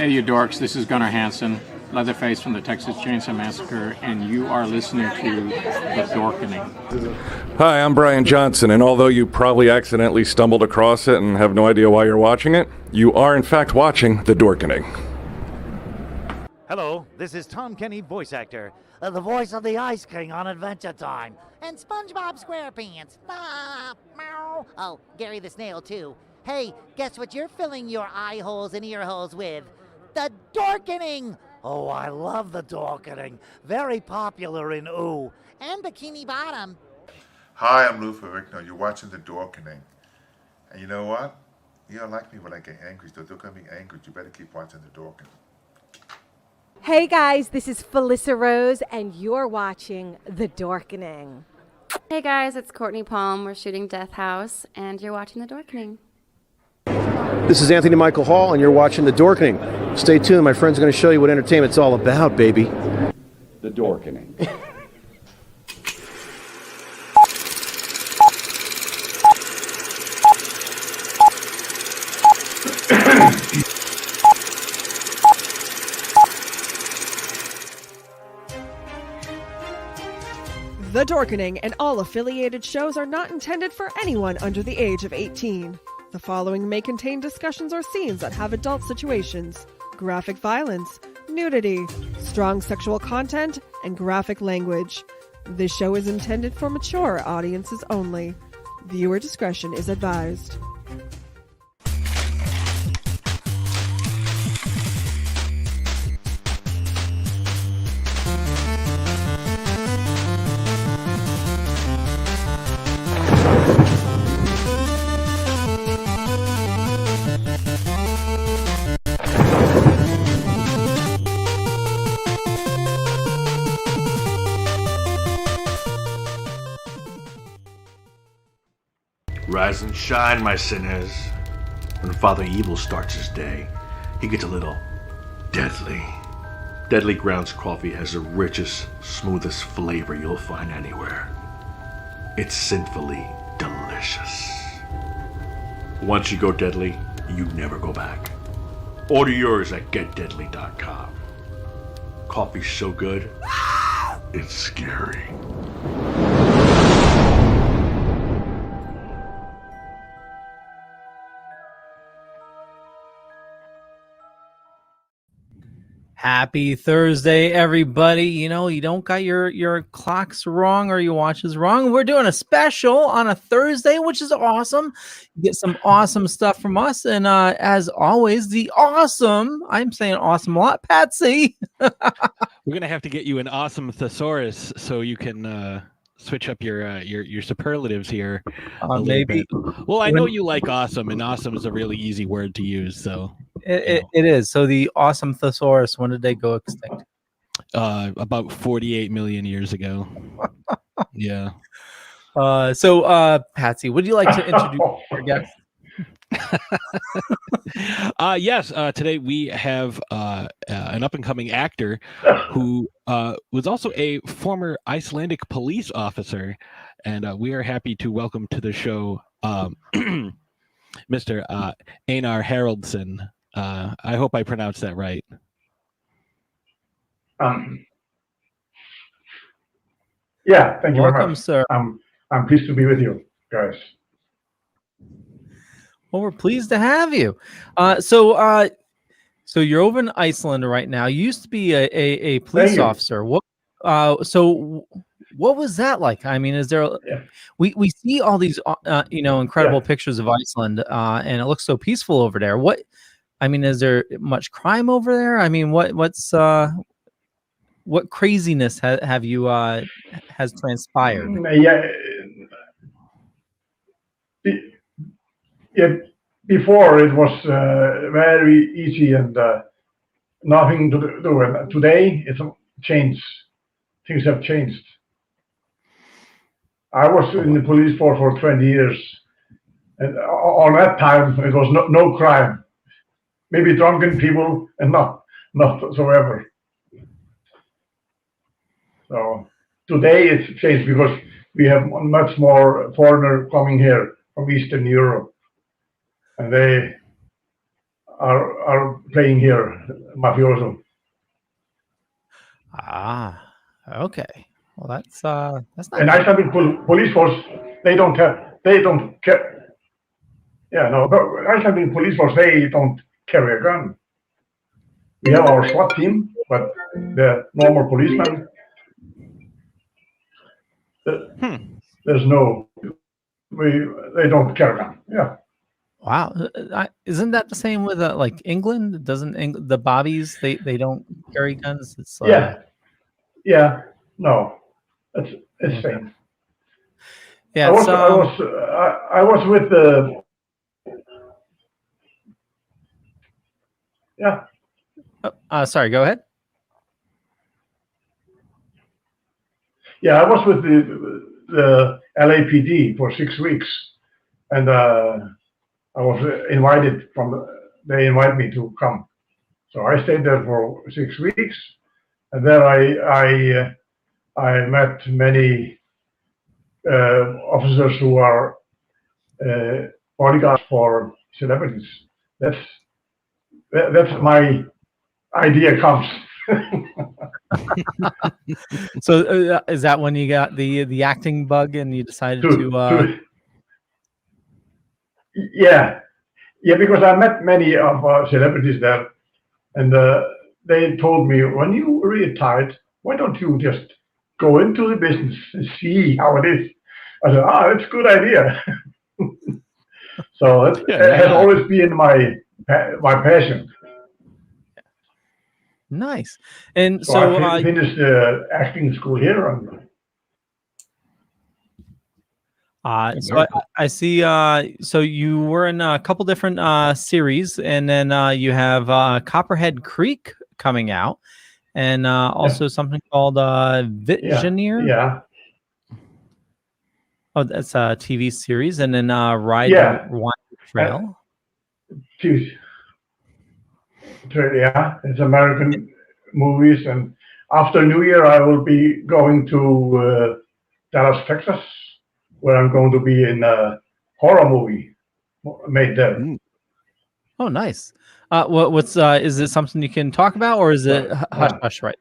Hey, you dorks, this is Gunnar Hansen, Leatherface from the Texas Chainsaw Massacre, and you are listening to The Dorkening. Hi, I'm Brian Johnson, and although you probably accidentally stumbled across it and have no idea why you're watching it, you are in fact watching The Dorkening. Hello, this is Tom Kenny, voice actor, the voice of the Ice King on Adventure Time, and SpongeBob SquarePants. Meow. Oh, Gary the Snail, too. Hey, guess what you're filling your eye holes and ear holes with? The Dorkening! Oh, I love the Dorkening. Very popular in Ooh and Bikini Bottom. Hi, I'm Lou Ferrigno. You're watching The Dorkening. And you know what? You don't like me when I get angry, so don't get me angry. You better keep watching The Dorkening. Hey guys, this is Felissa Rose, and you're watching The Dorkening. Hey guys, it's Courtney Palm. We're shooting Death House, and you're watching The Dorkening. This is Anthony Michael Hall, and you're watching The Dorkening. Stay tuned. My friend's going to show you what entertainment's all about, baby. The Dorkening. The Dorkening and all affiliated shows are not intended for anyone under the age of 18. The following may contain discussions or scenes that have adult situations, graphic violence, nudity, strong sexual content, and graphic language. This show is intended for mature audiences only. Viewer discretion is advised. Rise and shine, my sinners. When Father Evil starts his day, he gets a little deadly. Deadly Grounds coffee has the richest, smoothest flavor you'll find anywhere. It's sinfully delicious. Once you go deadly, you never go back. Order yours at getdeadly.com. Coffee's so good, it's scary. Happy Thursday, everybody. You know, you don't got your clocks wrong or your watches wrong. We're doing a special on a Thursday, which is awesome. You get some awesome stuff from us. And as always, I'm saying awesome a lot, Patsy. We're going to have to get you an awesome thesaurus so you can switch up your superlatives here. Maybe. Well, I know you like awesome, and awesome is a really easy word to use. So it is. So the awesome thesaurus, when did they go extinct? About 48 million years ago. Yeah. So Patsy, would you like to introduce your guest? Yes. Today we have an up-and-coming actor who was also a former Icelandic police officer, and we are happy to welcome to the show Mr. Einar Haraldsson. I hope I pronounced that right. Yeah, thank you very much, sir. I'm pleased to be with you guys. Well, we're pleased to have you. So you're over in Iceland right now. You used to be a police officer. What was that like? I mean, is there? Yeah. We see all these incredible pictures of Iceland, and it looks so peaceful over there. Is there much crime over there? I mean, what craziness has transpired? Before it was very easy and nothing to do. And today it's changed. Things have changed. I was in the police force for 20 years, and on that time it was no crime. Maybe drunken people, and not whatsoever. So today it's changed because we have much more foreigners coming here from Eastern Europe, and they are playing here, mafioso. Ah, okay. Well, that's not And bad. Icelandic police force, they don't care. Yeah, no, but Icelandic police force, they don't carry a gun. We have our SWAT team, but the normal policemen, there's no, they don't carry a gun. Yeah. Wow, isn't that the same with like England? Doesn't the bobbies they don't carry guns? It's Yeah. No, it's same. Yeah, I was with the. Yeah. Sorry, go ahead. Yeah, I was with the LAPD for 6 weeks, and I was invited they invited me to come. So I stayed there for 6 weeks, and then I met many officers who are bodyguards for celebrities. That's my idea comes. So is that when you got the acting bug and you decided to Yeah, because I met many of celebrities there, and they told me, when you retired, why don't you just go into the business and see how it is? I said, that's a good idea. So it has always been my passion. Nice. And so I finished acting school here. So I see. So you were in a couple different series, and then you have Copperhead Creek coming out, and also something called Visioneer. Yeah. Oh, that's a TV series, and then Ride the Trail. Yeah, it's American movies, and after New Year I will be going to Dallas, Texas, where I'm going to be in a horror movie made there. Oh, nice. What's is it something you can talk about, or is it hush hush right?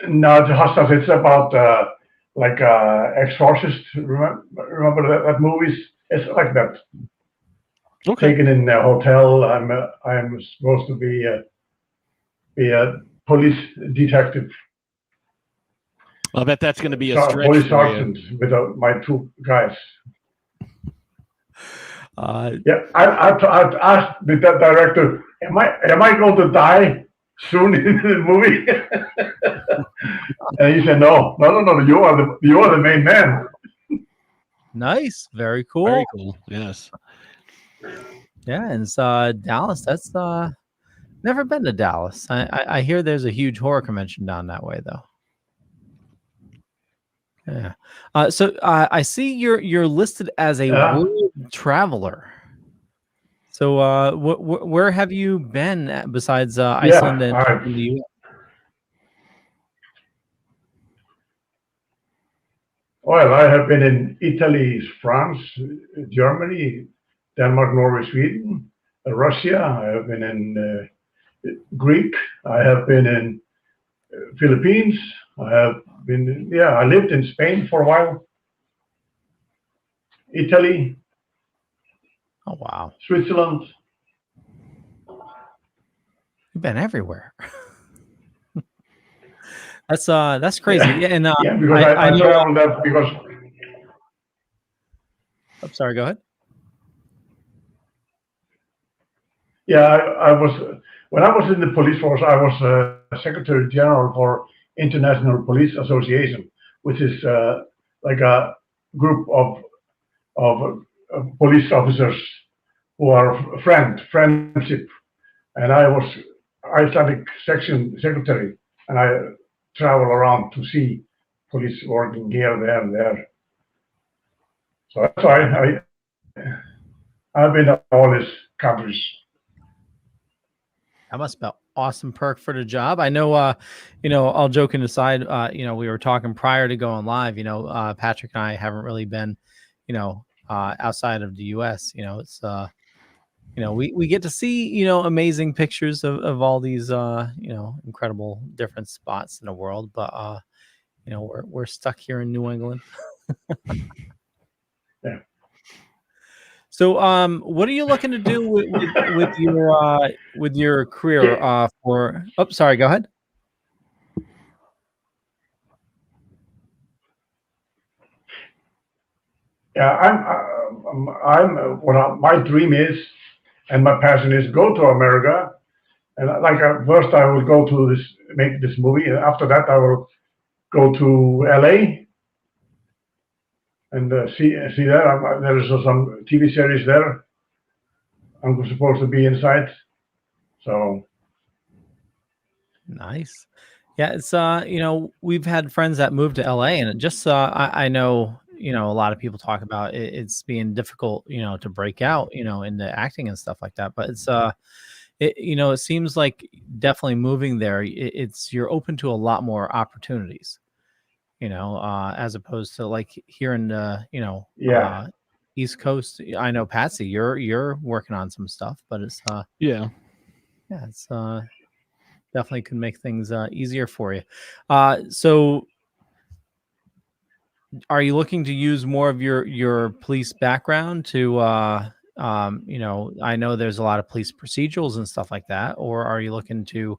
No, it's hush hush. It's about like Exorcist. Remember that movies? It's like that. Okay. Taken in a hotel. I'm supposed to be a police detective. I bet that's going to be a stretch. Police sergeant with my 2 guys. Yeah, I've asked the director, am I going to die soon in the movie? And he said, no, you are the main man. Nice, very cool. Very cool. Yes. Yeah, and it's Dallas. That's never been to Dallas. I hear there's a huge horror convention down that way, though. Yeah. So I see you're listed as a world traveler. So where have you been besides Iceland and the US? Well, I have been in Italy, France, Germany, Denmark, Norway, Sweden, Russia. I have been in Greek. I have been in Philippines. I have been, I lived in Spain for a while. Italy. Oh, wow. Switzerland. You've been everywhere. That's crazy. Yeah, and because I traveled there because. I'm sorry. Go ahead. Yeah, I was when I was in the police force. I was Secretary General for International Police Association, which is like a group of police officers who are friendship, and I was Icelandic section secretary, and I travel around to see police working here, there, and there. So that's why I've been to all these countries. That must be an awesome perk for the job. I know, all joking aside, we were talking prior to going live, Patrick and I haven't really been, outside of the U.S. It's we get to see amazing pictures of all these incredible different spots in the world, but we're stuck here in New England. Yeah. So, what are you looking to do with your career? Sorry, go ahead. Yeah, my dream is, and my passion is, go to America, and first I will go to make this movie, and after that I will go to LA and see there. There is some TV series there. I'm supposed to be inside, so nice. Yeah, it's we've had friends that moved to LA, and it just I know a lot of people talk about it's being difficult to break out into acting and stuff like that, but it's it seems like definitely moving there, you're open to a lot more opportunities, as opposed to like here in the East Coast. I know, Patsy, you're working on some stuff, but it's it's definitely can make things easier for you. So are you looking to use more of your police background to I know there's a lot of police procedurals and stuff like that, or are you looking to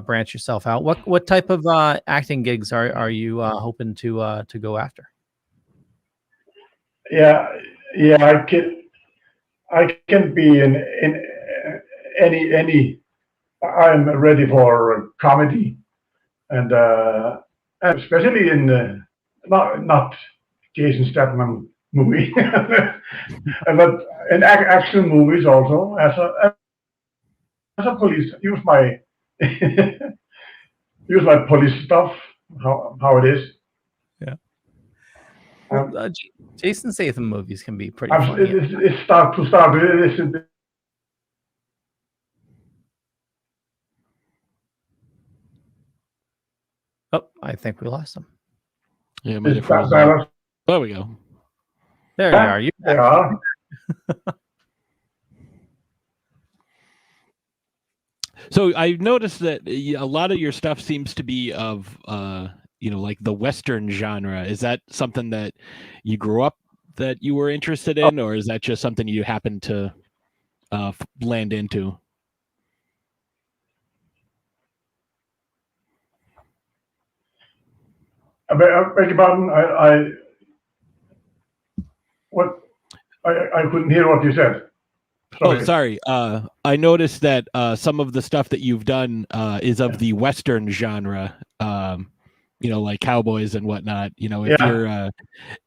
branch yourself out? What type of acting gigs are you hoping to go after? I can be in any. I'm ready for comedy, and especially in not Jason Statham movie, but in action movies also. As a police, use my police stuff. How it is. Yeah. Jason Statham movies can be pretty funny. It's start with this. Oh, I think we lost him. Yeah, there we go. There you are. There are. So I noticed that a lot of your stuff seems to be of like the Western genre. Is that something that you grew up that you were interested in, or is that just something you happened to land into? I beg your pardon. I couldn't hear what you said. Sorry. Oh, sorry. I noticed that some of the stuff that you've done is of the Western genre. Like cowboys and whatnot. If you're,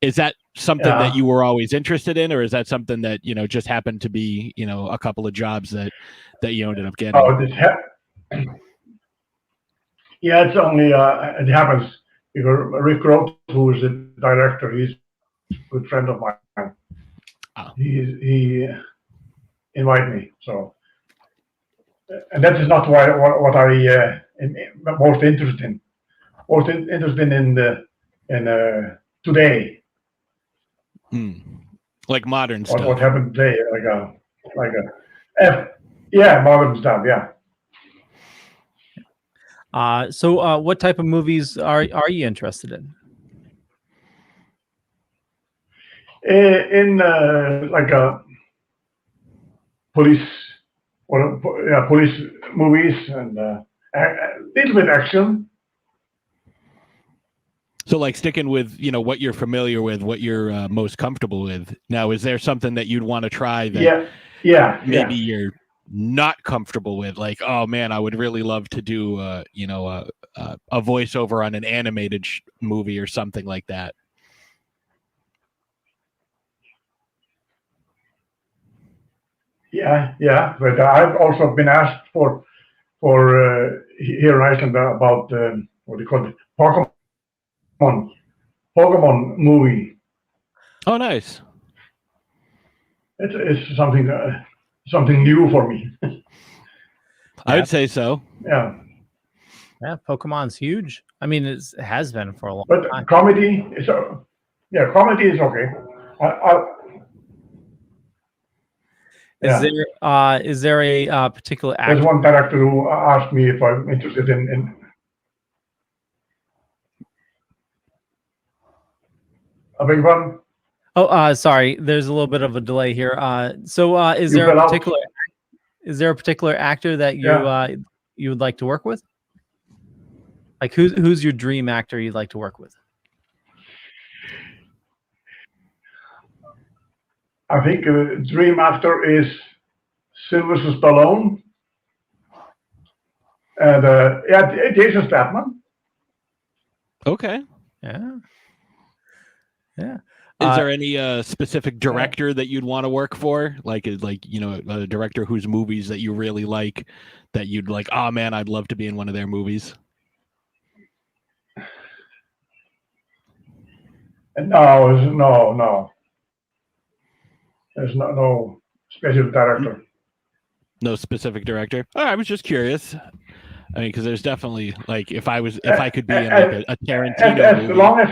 is that something that you were always interested in, or is that something that just happened to be a couple of jobs that you ended up getting? It's only it happens. Because Rick Roth, who is the director, he's a good friend of mine. Oh. He invited me, so, and that is not what I am most interested in. Most interested in today. Like modern stuff. What happened today? Modern stuff. Yeah. So what type of movies are you interested in? In like a police movies and a little bit action. So like sticking with what you're familiar with, what you're most comfortable with. Now, is there something that you'd want to try that maybe you're not comfortable with? Like, oh man, I would really love to do a voiceover on an animated movie or something like that. But I've also been asked for here in Iceland about what do you call it, Pokemon movie. Oh, nice. It's something new for me. I would say so. Yeah, Pokemon's huge. I mean, it has been for a long time. But comedy is comedy is okay. Is there a particular actor? There's one director who asked me if I'm interested in a big one. Oh, sorry. There's a little bit of a delay here. Is there a particular actor that you would like to work with? Like who's your dream actor you'd like to work with? I think dream actor is Sylvester Stallone and Jason Statham. Okay. Yeah. Yeah. Is there any specific director that you'd want to work for? Like you know, a director whose movies that you really like, that you'd like, oh man, I'd love to be in one of their movies. No. There's no special director. No specific director. Oh, I was just curious. I mean, because there's definitely like if I could be in like a Tarantino as movie. long as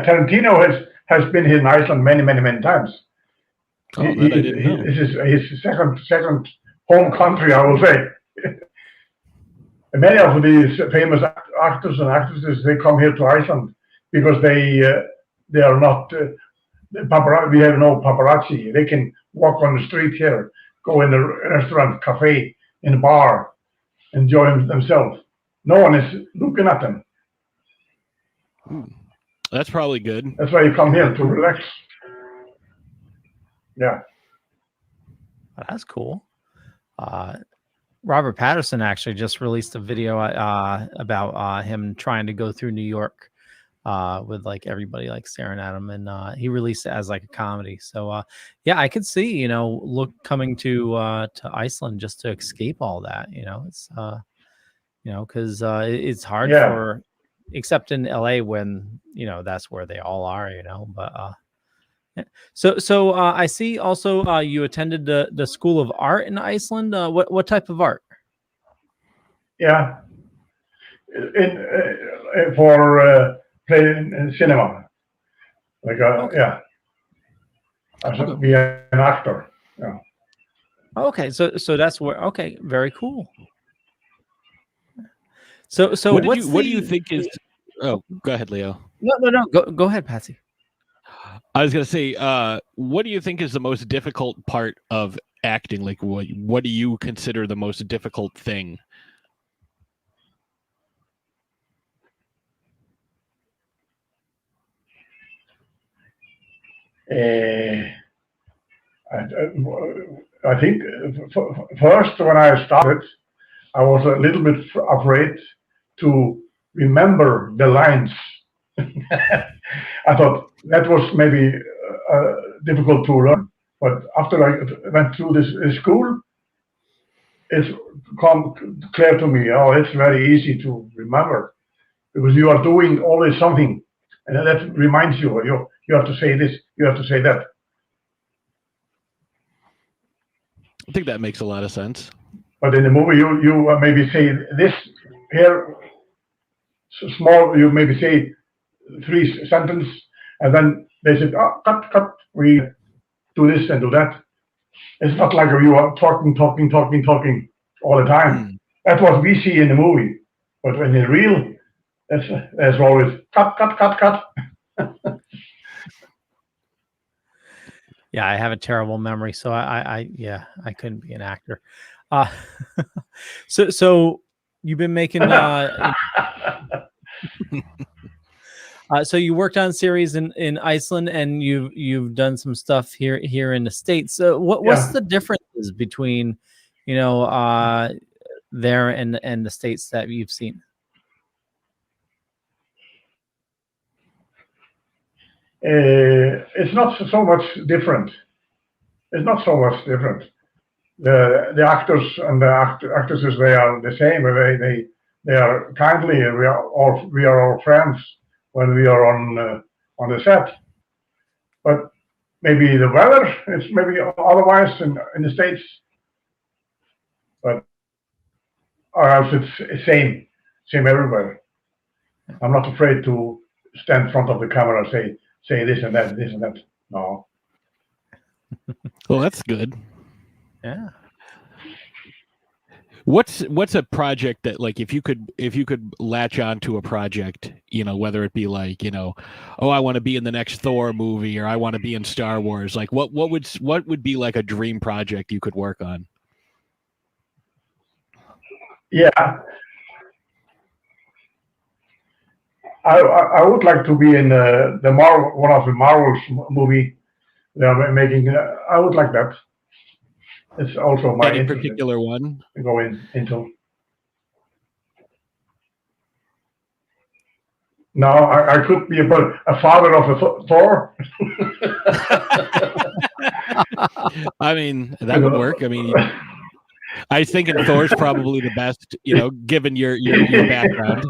Tarantino has been here in Iceland many times. Oh, that I didn't know. This is his second home country, I will say. Many of these famous actors and actresses, they come here to Iceland because they are not paparazzi. We have no paparazzi. They can walk on the street here, go in a restaurant, cafe, in a bar, enjoy themselves. No one is looking at them. That's probably good. That's why you come here to relax. Yeah. That's cool. Robert Patterson actually just released a video about him trying to go through New York with like everybody like staring at him, and he released it as like a comedy. So yeah, I could see coming to Iceland just to escape all that. It's because it's hard for, except in LA when that's where they all are. But so I see also you attended the School of Art in Iceland. What type of art? Yeah, for playing in cinema, like be an actor. Yeah. Okay, so that's where. Okay, very cool. So what do you think is? Oh, go ahead, Leo. No. Go ahead, Patsy. I was gonna say, what do you think is the most difficult part of acting? Like, what do you consider the most difficult thing? I think first when I started, I was a little bit afraid to remember the lines. I thought that was maybe difficult to learn. But after I went through this school, it's come clear to me. Oh, it's very easy to remember because you are doing always something, and that reminds you. You have to say this. You have to say that. I think that makes a lot of sense. But in the movie, you maybe say this here, small. You maybe say 3 sentences, and then they said, "Oh, cut. We do this and do that." It's not like you are talking all the time. That's what we see in the movie. But when in real, there's always cut. Yeah, I have a terrible memory, so I couldn't be an actor. So you've been making. So you worked on series in Iceland, and you've done some stuff here in the States. So what's the differences between there and the States that you've seen? It's not so much different. The actors and the actresses, they are the same. They are kindly. We are all friends when we are on the set. But maybe the weather is maybe otherwise in the States. But or else it's same everywhere. I'm not afraid to stand in front of the camera and say this and that, this and that. No. Well, that's good. Yeah. What's a project that, like, if you could latch on to a project, you know, whether it be like, you know, oh, I want to be in the next Thor movie, or I want to be in Star Wars, like what would be like a dream project you could work on? Yeah, I would like to be in the Marvel, one of the Marvels movie they are making. I would like that. It's also my Any particular one to go into. No, I could be a father of a Thor. I mean, that would work. I mean, I was thinking Thor's probably the best, you know, given your background.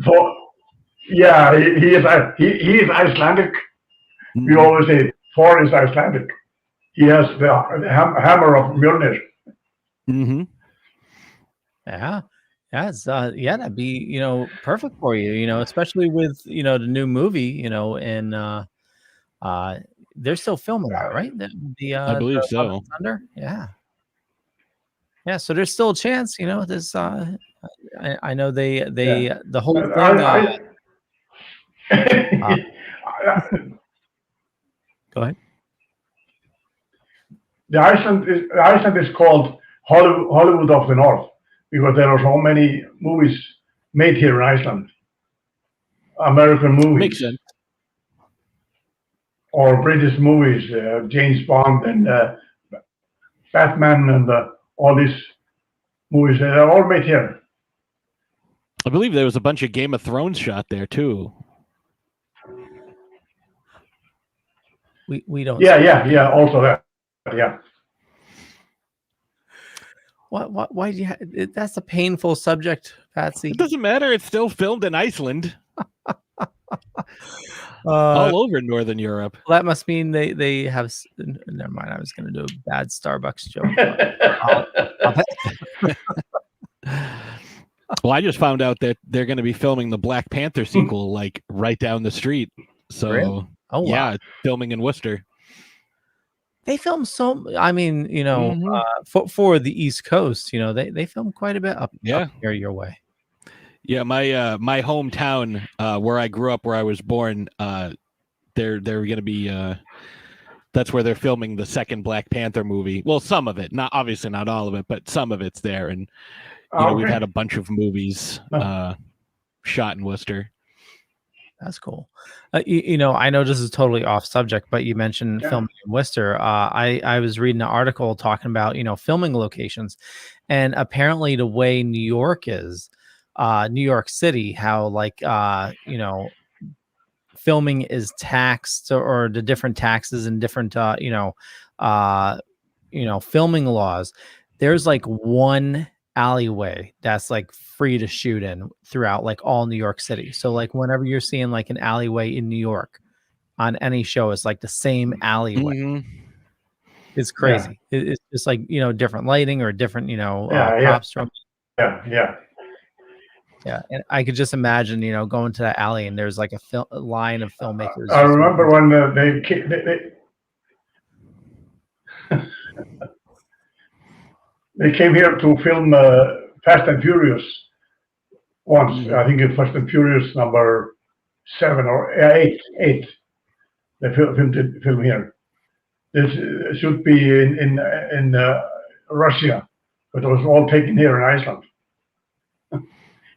So, yeah, he is Icelandic. We always say Thor is Icelandic. He has the hammer of Mjolnir. Mm-hmm. Yeah. Yeah, it's that'd be, you know, perfect for you, you know, especially with, you know, the new movie, you know, and they're still filming that, right? I believe the Love so. and Thunder? Yeah. Yeah, so there's still a chance, you know, this I know the whole thing go ahead. The Iceland is called Hollywood of the North because there are so many movies made here in Iceland. American movies. Makes sense. Or British movies, James Bond and Batman and all these movies. They're all made here. I believe there was a bunch of Game of Thrones shot there too. We don't. Yeah. Also that. Yeah. Why do you that's a painful subject, Patsy. It doesn't matter. It's still filmed in Iceland. All over Northern Europe. Well, that must mean they have. Never mind. I was going to do a bad Starbucks joke. Well, I just found out that they're going to be filming the Black Panther sequel like right down the street. So, really? Oh, wow. Yeah, filming in Worcester. They film so. I mean, you know, for the East Coast, you know, they film quite a bit up here your way. Yeah, my hometown, where I grew up, where I was born, they're going to be. That's where they're filming the second Black Panther movie. Well, some of it, not obviously not all of it, but some of it's there. And you know, we've had a bunch of movies shot in Worcester. That's cool. You know, I know this is totally off subject, but you mentioned filming in Worcester. I was reading an article talking about, you know, filming locations, and apparently the way New York is, New York City, how like you know, filming is taxed, or the different taxes and different filming laws. There's like one alleyway that's like free to shoot in throughout like all New York City. So like whenever you're seeing like an alleyway in New York on any show, it's like the same alleyway. Mm-hmm. It's crazy. It's just like, you know, different lighting or different, you know, props from. Yeah. And I could just imagine, you know, going to that alley and there's like a line of filmmakers. I remember when they they came here to film Fast and Furious once. I think it's Fast and Furious number 7 or 8. They film here. This should be in Russia, but it was all taken here in Iceland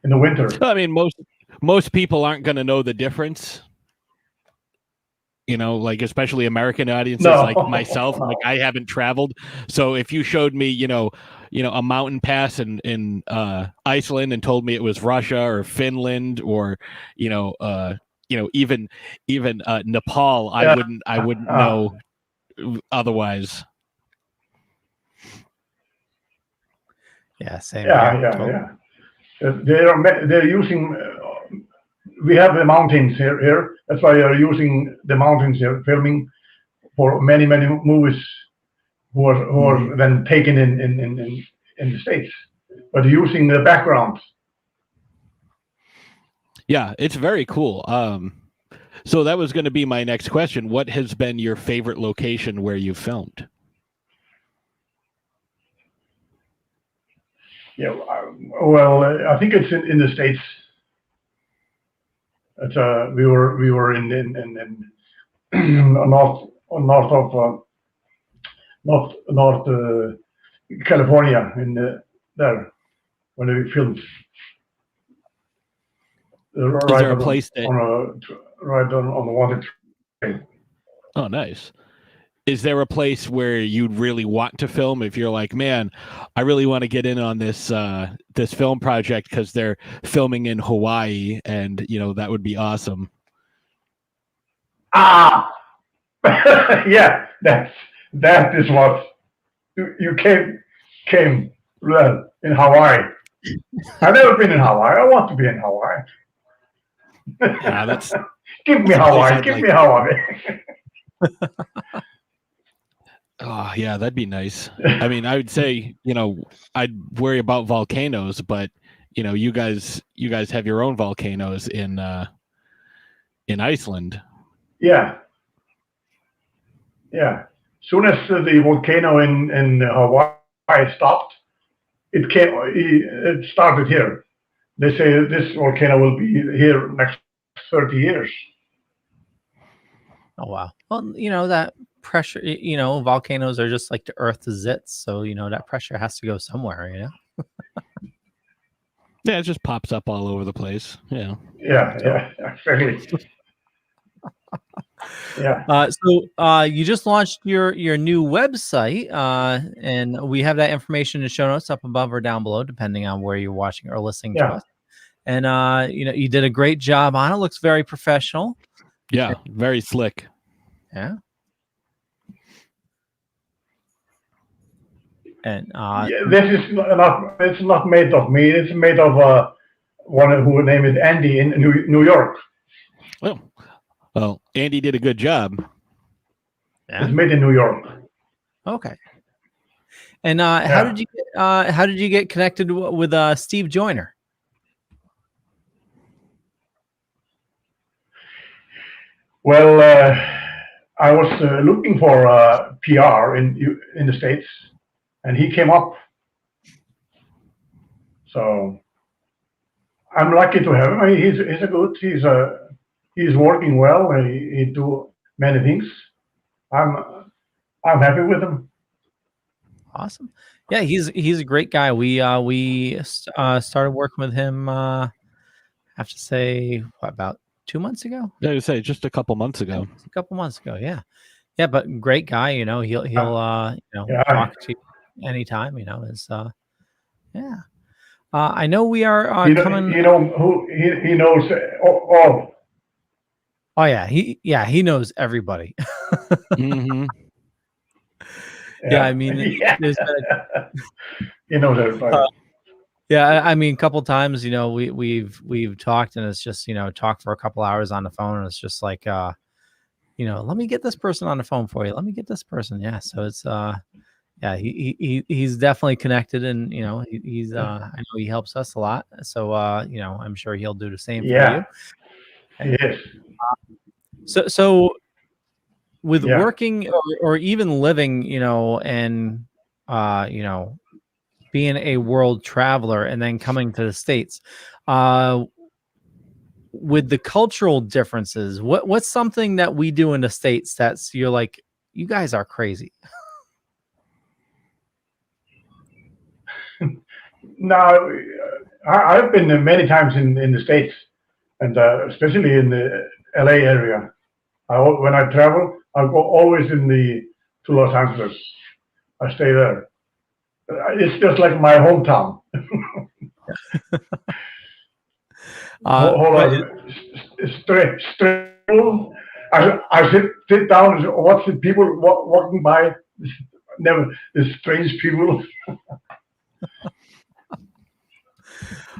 in the winter. I mean, most people aren't going to know the difference. You know, like especially American audiences like myself, like I haven't traveled. So if you showed me, you know, a mountain pass in Iceland and told me it was Russia or Finland or, even Nepal, I wouldn't know otherwise. Yeah, same. Yeah. They're using. We have the mountains here. That's why they're using the mountains here, filming for many movies who are then taken in the States, but using the background. Yeah, it's very cool. So that was going to be my next question. What has been your favorite location where you filmed? Yeah, well, I think it's in the States. It's we were in north California there when we filmed. Is there a place that right on the water train? Oh, nice. Is there a place where you'd really want to film if you're like, man, I really want to get in on this this film project because they're filming in Hawaii and that would be awesome. Yeah, that is what you came well in Hawaii. I've never been in Hawaii. I want to be in Hawaii. Yeah, that's give me Hawaii. Give me Hawaii. Oh yeah, that'd be nice. I mean, I would say, I'd worry about volcanoes, but you guys have your own volcanoes in Iceland. Yeah. Yeah. Soon as the volcano in Hawaii stopped, it started here. They say this volcano will be here next 30 years. Oh wow. Well, that pressure, volcanoes are just like the earth is it, so that pressure has to go somewhere. Yeah, it just pops up all over the place. Yeah, exactly. Yeah. So you just launched your new website, and we have that information in the show notes up above or down below, depending on where you're watching or listening to us. And you did a great job on it. Looks very professional. Yeah, very slick. Yeah. And this is not. It's not made of me. It's made of one who named Andy in New York. Well, Andy did a good job. Yeah. It's made in New York. Okay. And how did you get connected with Steve Joyner? Well, I was looking for PR in the States, and he came up. So I'm lucky to have him. I mean, he's working well. He do many things. I'm happy with him. Awesome. Yeah, he's a great guy. We started working with him. I have to say, about 2 months ago. I would say just a couple months ago. A couple months ago, yeah. Yeah, but great guy. He'll talk to you anytime. Yeah. I know we are coming. He knows all. Oh yeah, he knows everybody. Mm-hmm. Yeah, I mean, he knows everybody. Yeah, I mean, a couple times, we've talked, and it's just talk for a couple hours on the phone, and it's just like, let me get this person on the phone for you. Let me get this person. Yeah, so it's yeah, he's definitely connected, and he's I know he helps us a lot. So I'm sure he'll do the same for you. Yes. So with working or even living, and being a world traveler and then coming to the States, with the cultural differences, what's something that we do in the States you're like, you guys are crazy? Now, I've been many times in the States, and especially in the LA area. When I travel, I go always to Los Angeles. I stay there. It's just like my hometown. Hold on. Straight. I sit down and watch the people walking by. Never the strange people.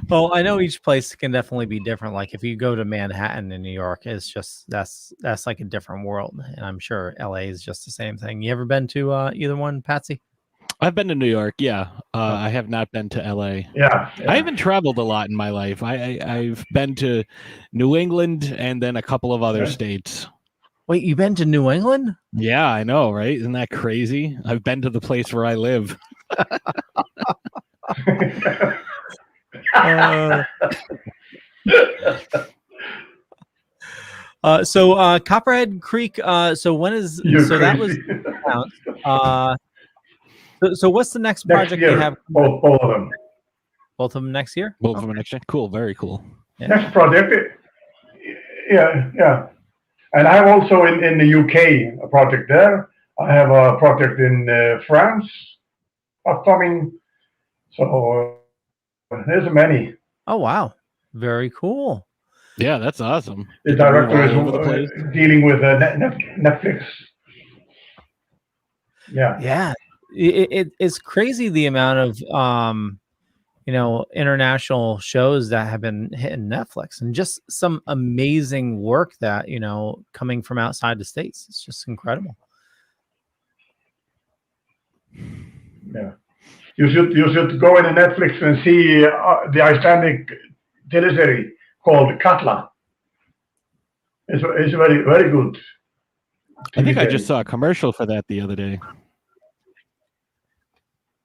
Well, I know each place can definitely be different. Like if you go to Manhattan in New York, it's just that's like a different world, and I'm sure LA is just the same thing. You ever been to either one, Patsy? I've been to New York. Yeah, I have not been to LA. Yeah, I haven't traveled a lot in my life. I've been to New England and then a couple of other states. Wait, you've been to New England? Yeah, I know, right? Isn't that crazy? I've been to the place where I live. So Copperhead Creek. So when is that was so what's the next project you have? Both of them. Both of them next year. Both of them next year. Cool. Very cool. Yeah. Next project. Yeah. And I have also in the UK a project there. I have a project in France upcoming. So there's many. Oh wow, very cool. Yeah, that's awesome. The director is dealing with Netflix. Yeah. Yeah, it's crazy the amount of international shows that have been hitting Netflix, and just some amazing work that coming from outside the States. It's just incredible. Yeah, you should go into Netflix and see the Icelandic teleseries called Katla. It's very, very good. I think I just saw a commercial for that the other day.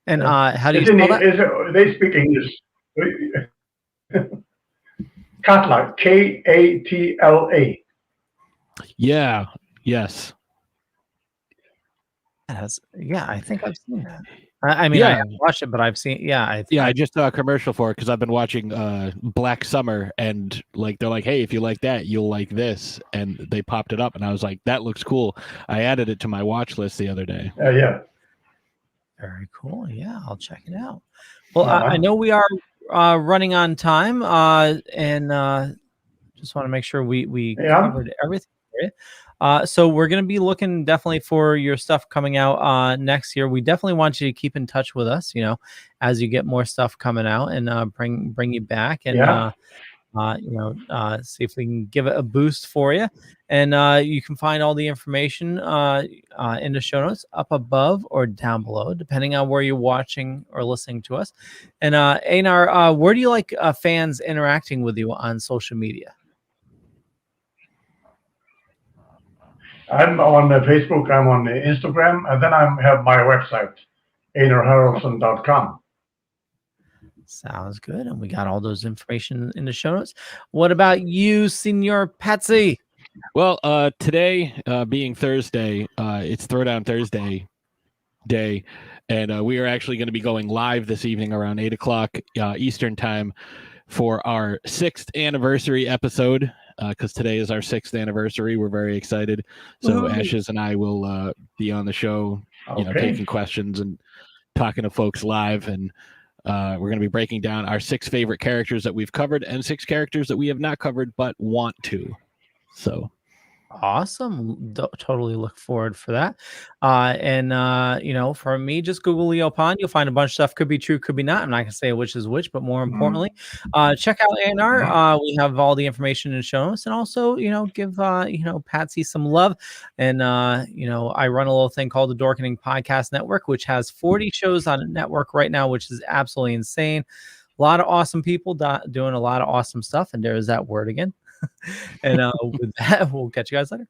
And how do you spell that? They speak English. Katla, Katla. Yeah. Yes. Yeah, I think I've seen that. I mean, I haven't watched it, but I've seen. Yeah, I just saw a commercial for it because I've been watching Black Summer, and they're like, "Hey, if you like that, you'll like this," and they popped it up, and I was like, "That looks cool." I added it to my watch list the other day. Yeah. Very cool. Yeah, I'll check it out. Well, I know we are running on time, and just want to make sure we covered everything for you. So we're going to be looking definitely for your stuff coming out next year. We definitely want you to keep in touch with us, as you get more stuff coming out, and bring you back, and see if we can give it a boost for you. And you can find all the information in the show notes up above or down below, depending on where you're watching or listening to us. And Einar, where do you like fans interacting with you on social media? I'm on Facebook, I'm on Instagram, and then I have my website, einarharaldsson.com. Sounds good. And we got all those information in the show notes. What about you, Senor Patsy? Well, today being Thursday, it's Throwdown Thursday day, and we are actually going to be going live this evening around 8 o'clock Eastern time for our 6th anniversary episode. Because today is our 6th anniversary. We're very excited. So Ashes and I will be on the show, taking questions and talking to folks live. And we're going to be breaking down our 6 favorite characters that we've covered and 6 characters that we have not covered but want to. So awesome. Totally look forward for that. And for me, just Google Leo Pond. You'll find a bunch of stuff. Could be true, could be not. I'm not going to say which is which, but more importantly, check out Einar. We have all the information in the show notes, and also, give Patsy some love. And I run a little thing called the Dorkening Podcast Network, which has 40 shows on a network right now, which is absolutely insane. A lot of awesome people doing a lot of awesome stuff. And there's that word again. And with that, we'll catch you guys later.